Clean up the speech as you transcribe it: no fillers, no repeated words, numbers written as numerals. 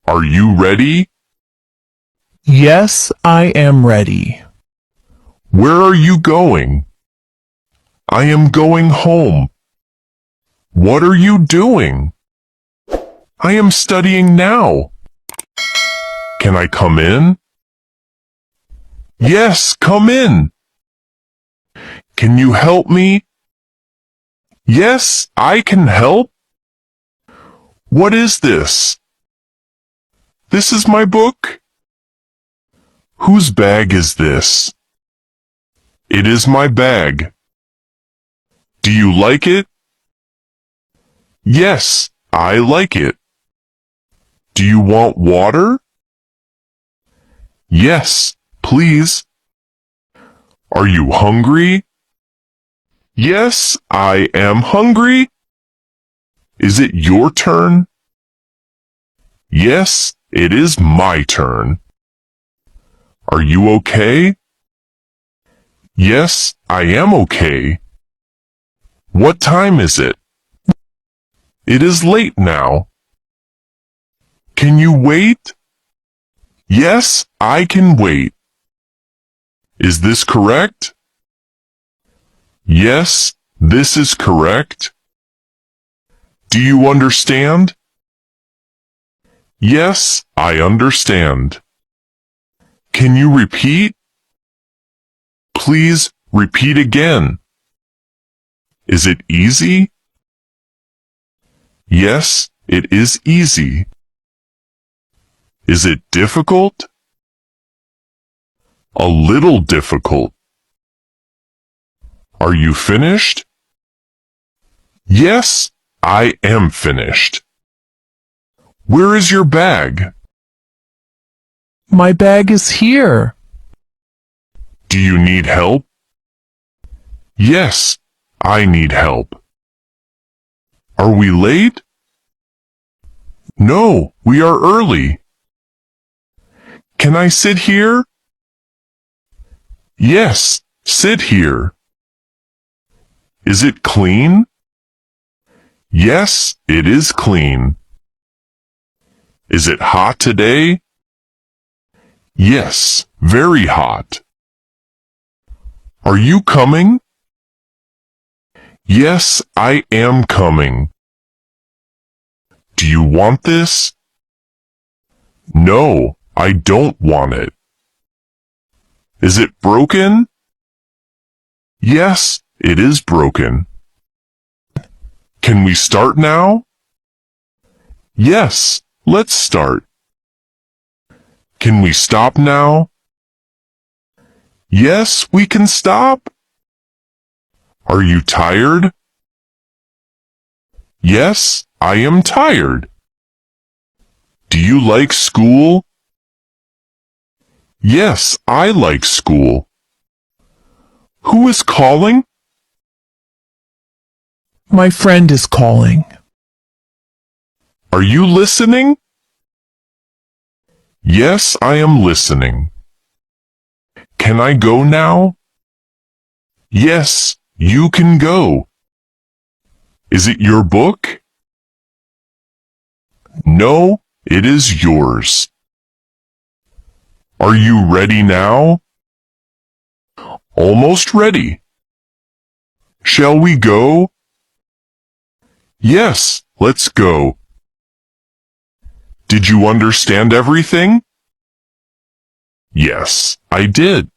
Are you ready? Yes, I am ready. Where are you going? I am going home. What are you doing? I am studying now. Can I come in? Yes, come in. Can you help me? Yes, I can help. What is this? This is my book. Whose bag is this? It is my bag. Do you like it? Yes, I like it. Do you want water? Yes, please. Are you hungry? Yes, I am hungry. Is it your turn? Yes, it is my turn. Are you okay? Yes, I am okay. What time is it? It is late now. Can you wait? Yes, I can wait. Is this correct? Yes, this is correct. Do you understand? Yes, I understand. Can you repeat? Please repeat again. Is it easy? Yes, it is easy. Is it difficult? A little difficult. Are you finished? Yes, I am finished. Where is your bag? My bag is here. Do you need help? Yes, I need help. Are we late? No, we are early. Can I sit here? Yes, sit here. Is it clean? Yes, it is clean. Is it hot today? Yes, very hot. Are you coming? Yes, I am coming. Do you want this? No, I don't want it. Is it broken? Yes, it is broken. Can we start now? Yes, let's start. Can we stop now? Yes, we can stop. Are you tired? Yes, I am tired. Do you like school? Yes, I like school. Who is calling? My friend is calling. Are you listening? Yes, I am listening. Can I go now? Yes, you can go. Is it your book? No, it is yours. Are you ready now? Almost ready. Shall we go? Yes, let's go. Did you understand everything? Yes, I did.